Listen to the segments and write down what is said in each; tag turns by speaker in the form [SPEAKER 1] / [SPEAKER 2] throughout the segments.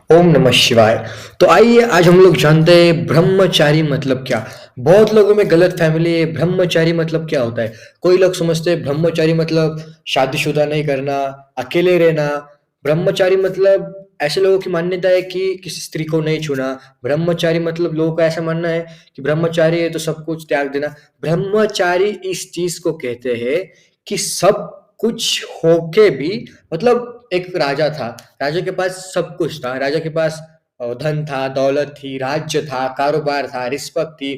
[SPEAKER 1] ओम नमः शिवाय। तो आइए आज हम लोग जानते हैं ब्रह्मचारी मतलब क्या। बहुत लोगों में गलत फैमिली है, ब्रह्मचारी मतलब क्या होता है। कोई लोग समझते हैं ब्रह्मचारी मतलब शादीशुदा नहीं करना, अकेले रहना। ब्रह्मचारी मतलब ऐसे लोगों की मान्यता है कि किसी स्त्री को नहीं छूना। ब्रह्मचारी मतलब लोगों का ऐसा मानना है कि ब्रह्मचारी है तो सब कुछ त्याग देना। ब्रह्मचारी इस चीज को कहते हैं कि सब कुछ होके भी, मतलब एक राजा था, राजा के पास सब कुछ था। राजा के पास धन था, दौलत थी, राज्य था, कारोबार था, रिश्वत थी,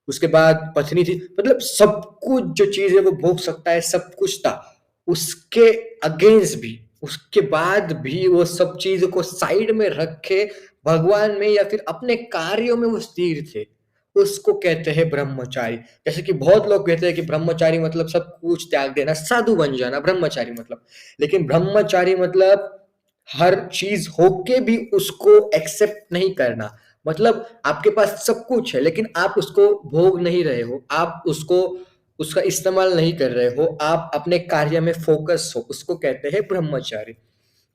[SPEAKER 1] उसके बाद पत्नी थी, मतलब सब कुछ जो चीज है वो भोग सकता है, सब कुछ था। उसके अगेंस्ट भी, उसके बाद भी वो सब चीजों को साइड में रख के भगवान में या फिर अपने कार्यों में वो स्थिर थे। उसको कहते हैं ब्रह्मचारी। जैसे कि बहुत लोग कहते हैं कि ब्रह्मचारी मतलब सब कुछ त्याग देना, साधु बन जाना ब्रह्मचारी मतलब। लेकिन ब्रह्मचारी मतलब हर चीज होके भी उसको एक्सेप्ट नहीं करना। मतलब आपके पास सब कुछ है लेकिन आप उसको भोग नहीं रहे हो, आप उसको उसका इस्तेमाल नहीं कर रहे हो, आप अपने कार्य में फोकस हो, उसको कहते हैं ब्रह्मचारी।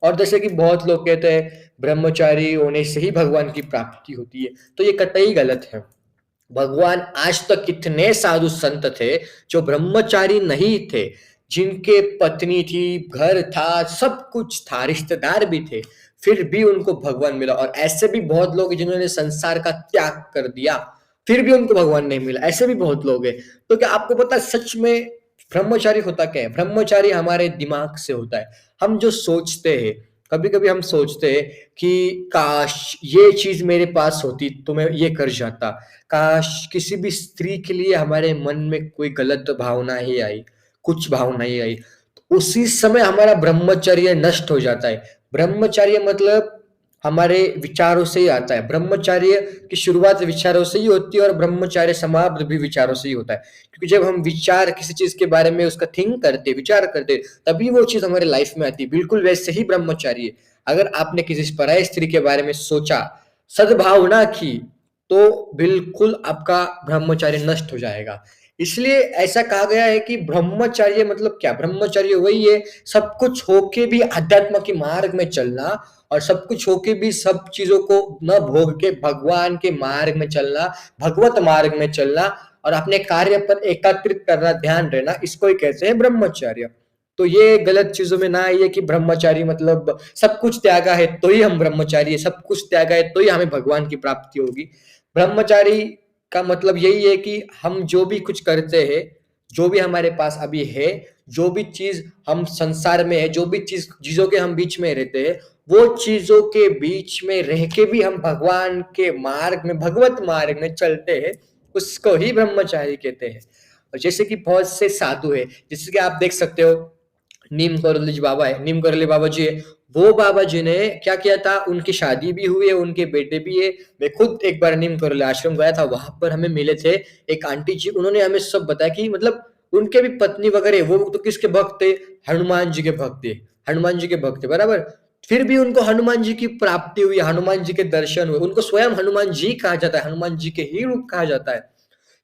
[SPEAKER 1] और जैसे कि बहुत लोग कहते हैं ब्रह्मचारी होने से ही भगवान की प्राप्ति होती है, तो ये कतई गलत है। भगवान आज तक कितने साधु संत थे जो ब्रह्मचारी नहीं थे, जिनके पत्नी थी, घर था, सब कुछ था, रिश्तेदार भी थे, फिर भी उनको भगवान मिला। और ऐसे भी बहुत लोग हैं जिन्होंने संसार का त्याग कर दिया, फिर भी उनको भगवान नहीं मिला, ऐसे भी बहुत लोग हैं। तो क्या आपको पता है सच में ब्रह्मचारी होता क्या है? ब्रह्मचारी हमारे दिमाग से होता है। हम जो सोचते हैं, कभी कभी हम सोचते हैं कि काश ये चीज मेरे पास होती तो मैं ये कर जाता। काश किसी भी स्त्री के लिए हमारे मन में कोई गलत भावना ही आई, कुछ भावना ही आई, तो उसी समय हमारा ब्रह्मचर्य नष्ट हो जाता है। ब्रह्मचर्य मतलब हमारे विचारों से ही आता है। ब्रह्मचर्य की शुरुआत विचारों से ही होती है और ब्रह्मचर्य समाप्त भी विचारों से ही होता है। क्योंकि जब हम विचार किसी चीज के बारे में उसका थिंक करते, विचार करते, तभी वो चीज हमारे लाइफ में आती है। बिल्कुल वैसे ही ब्रह्मचारी है। अगर आपने किसी पराई स्त्री के बारे में सोचा, सद्भावना की, तो बिल्कुल आपका ब्रह्मचर्य नष्ट हो जाएगा। इसलिए ऐसा कहा गया है कि ब्रह्मचर्य मतलब क्या? ब्रह्मचर्य वही है, सब कुछ होके भी अध्यात्म के मार्ग में चलना, और सब कुछ होके भी सब चीजों को न भोग के भगवान के मार्ग में चलना, भगवत मार्ग में चलना, और अपने कार्य पर एकत्रित करना, ध्यान रहना, इसको ही कहते हैं ब्रह्मचर्य। तो ये गलत चीजों में ना आइए कि ब्रह्मचारी मतलब सब कुछ त्यागा है तो ही हम ब्रह्मचारी है, सब कुछ त्यागा है तो ही हमें भगवान की प्राप्ति होगी। ब्रह्मचारी का मतलब यही है कि हम जो भी कुछ करते हैं, जो भी हमारे पास अभी है, जो भी चीज हम संसार में है, जो भी चीजों के हम बीच में रहते हैं, वो चीजों के बीच में रह के भी हम भगवान के मार्ग में, भगवत मार्ग में चलते हैं, उसको ही ब्रह्मचारी कहते हैं। और जैसे कि बहुत से साधु है, जैसे कि आप देख सकते हो, नीम करौली जी बाबा है, नीम करौली बाबा जी है। वो बाबा जी ने क्या किया था, उनकी शादी भी हुई है, उनके बेटे भी है। मैं खुद एक बार नीम करौली आश्रम गया था, वहां पर हमें मिले थे एक आंटी जी, उन्होंने हमें सब बताया कि मतलब उनके भी पत्नी वगैरह, वो तो किसके भक्त थे? हनुमान जी के भक्त थे। हनुमान जी के भक्त थे, बराबर। फिर भी उनको हनुमान जी की प्राप्ति हुई, हनुमान जी के दर्शन हुए, उनको स्वयं हनुमान जी कहा जाता है, हनुमान जी के ही रूप कहा जाता है।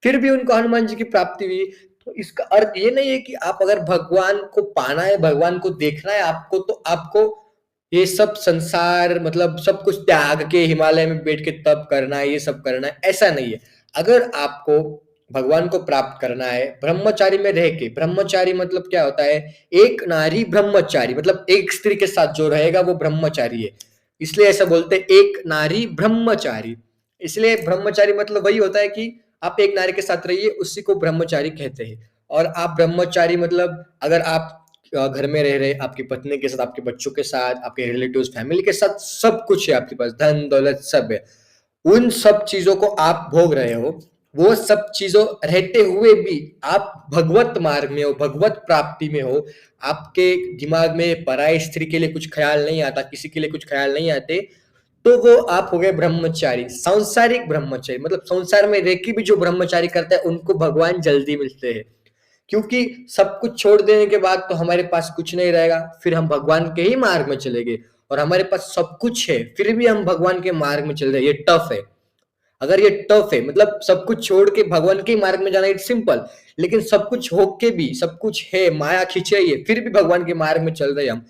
[SPEAKER 1] फिर भी उनको हनुमान जी की प्राप्ति हुई। तो इसका अर्थ ये नहीं है कि आप अगर भगवान को पाना है, भगवान को देखना है आपको, तो आपको ये सब संसार मतलब सब कुछ त्याग के हिमालय में बैठ के तप करना है, ये सब करना है, ऐसा नहीं है। अगर आपको भगवान को प्राप्त करना है ब्रह्मचारी में रह के, ब्रह्मचारी मतलब क्या होता है? एक नारी ब्रह्मचारी, मतलब एक स्त्री के साथ जो रहेगा वो ब्रह्मचारी है। इसलिए ऐसा बोलते हैं एक नारी ब्रह्मचारी। इसलिए ब्रह्मचारी मतलब वही होता है कि आप एक नारी के साथ रहिए, उसी को ब्रह्मचारी कहते हैं। और आप ब्रह्मचारी मतलब अगर आप घर में रह रहे, आपकी पत्नी के साथ, आपके बच्चों के साथ, आपके रिलेटिव्स, फैमिली के साथ, सब कुछ है आपके पास, धन दौलत सब है, उन सब चीजों को आप भोग रहे हो, वो सब चीजों रहते हुए भी आप भगवत मार्ग में हो, भगवत प्राप्ति में हो, आपके दिमाग में पराई स्त्री के लिए कुछ ख्याल नहीं आता, किसी के लिए कुछ ख्याल नहीं आते, तो वो आप हो गए ब्रह्मचारी, सांसारिक ब्रह्मचारी। मतलब संसार में रह के भी जो ब्रह्मचारी करता है उनको भगवान जल्दी मिलते हैं। क्योंकि सब कुछ छोड़ देने के बाद तो हमारे पास कुछ नहीं रहेगा, फिर हम भगवान के ही मार्ग में चलेंगे। और हमारे पास सब कुछ है फिर भी हम भगवान के मार्ग में चल रहे हैं, ये टफ है। अगर ये टफ है मतलब सब कुछ छोड़ के भगवान के मार्ग में जाना, इट्स सिंपल। लेकिन सब कुछ होके भी, सब कुछ है, माया खींच रही है, फिर भी भगवान के मार्ग में चल रहे हैं हम,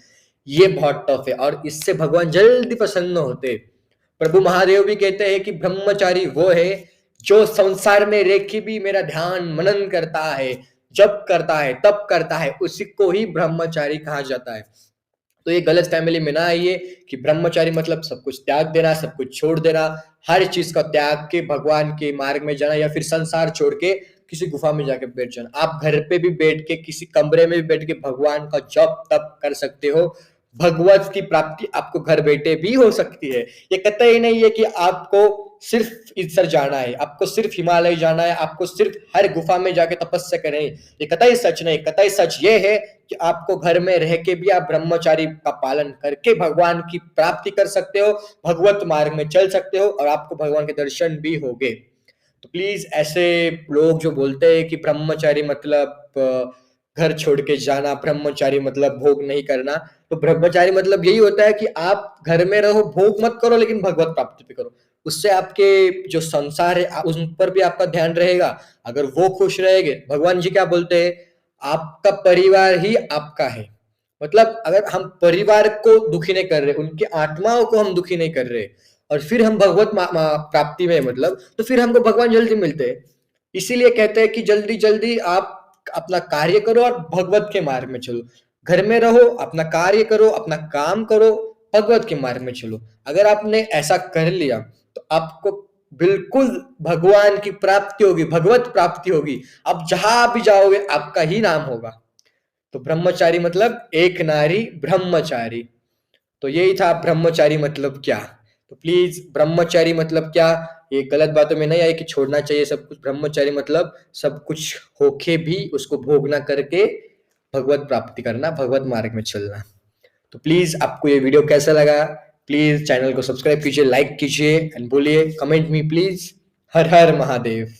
[SPEAKER 1] ये बहुत टफ है और इससे भगवान जल्दी प्रसन्न होते। प्रभु महादेव भी कहते हैं कि ब्रह्मचारी वो है जो संसार में रह के भी मेरा ध्यान मनन करता है, जप करता है, तप करता है, उसी को ही ब्रह्मचारी कहा जाता है। तो ये गलत फैमिली में ना आइए कि ब्रह्मचारी मतलब सब कुछ त्याग देना, सब कुछ छोड़ देना, हर चीज का त्याग के भगवान के मार्ग में जाना, या फिर संसार छोड़ के किसी गुफा में जाके बैठ जाना। आप घर पे भी बैठ के, किसी कमरे में भी बैठ के भगवान का जप तप कर सकते हो। भगवत की प्राप्ति आपको घर बैठे भी हो सकती है। ये कतई नहीं है कि आपको सिर्फ इधर जाना है, आपको सिर्फ हिमालय जाना है, आपको सिर्फ हर गुफा में जाके तपस्या करनी है। ये कतई सच नहीं। कतई सच ये है कि आपको घर में रह के भी आप ब्रह्मचारी का पालन करके भगवान की प्राप्ति कर सकते हो, भगवत मार्ग में चल सकते हो और आपको भगवान के दर्शन भी होंगे। तो प्लीज ऐसे लोग जो बोलते हैं कि ब्रह्मचारी मतलब घर छोड़ के जाना, ब्रह्मचारी मतलब भोग नहीं करना, तो ब्रह्मचारी मतलब यही होता है कि आप घर में रहो, भोग मत करो, लेकिन भगवत प्राप्ति भी करो। उससे आपके जो संसार है उस पर भी आपका ध्यान रहेगा। अगर वो खुश रहेंगे, भगवान जी क्या बोलते हैं, आपका परिवार ही आपका है। मतलब अगर हम परिवार को दुखी नहीं कर रहे, उनकी आत्माओं को हम दुखी नहीं कर रहे, और फिर हम भगवत प्राप्ति में मतलब, तो फिर हमको भगवान जल्दी मिलते हैं। इसीलिए कहते हैं कि जल्दी जल्दी आप अपना कार्य करो और भगवत के मार्ग में चलो। घर में रहो, अपना कार्य करो, अपना काम करो, भगवत के मार्ग में चलो। अगर आपने ऐसा कर लिया तो आपको बिल्कुल भगवान की प्राप्ति होगी, भगवत प्राप्ति होगी। आप जहां भी जाओगे आपका ही नाम होगा। तो ब्रह्मचारी मतलब एक नारी ब्रह्मचारी। तो यही था ब्रह्मचारी मतलब क्या। तो प्लीज ब्रह्मचारी मतलब क्या, ये गलत बातों में नहीं आए कि छोड़ना चाहिए सब कुछ। ब्रह्मचारी मतलब सब कुछ होके भी उसको भोग ना करके भगवत प्राप्ति करना, भगवत मार्ग में चलना। तो प्लीज आपको ये वीडियो कैसा लगा, प्लीज चैनल को सब्सक्राइब कीजिए, लाइक कीजिए एंड बोलिए comment me please. Her her Mahadev.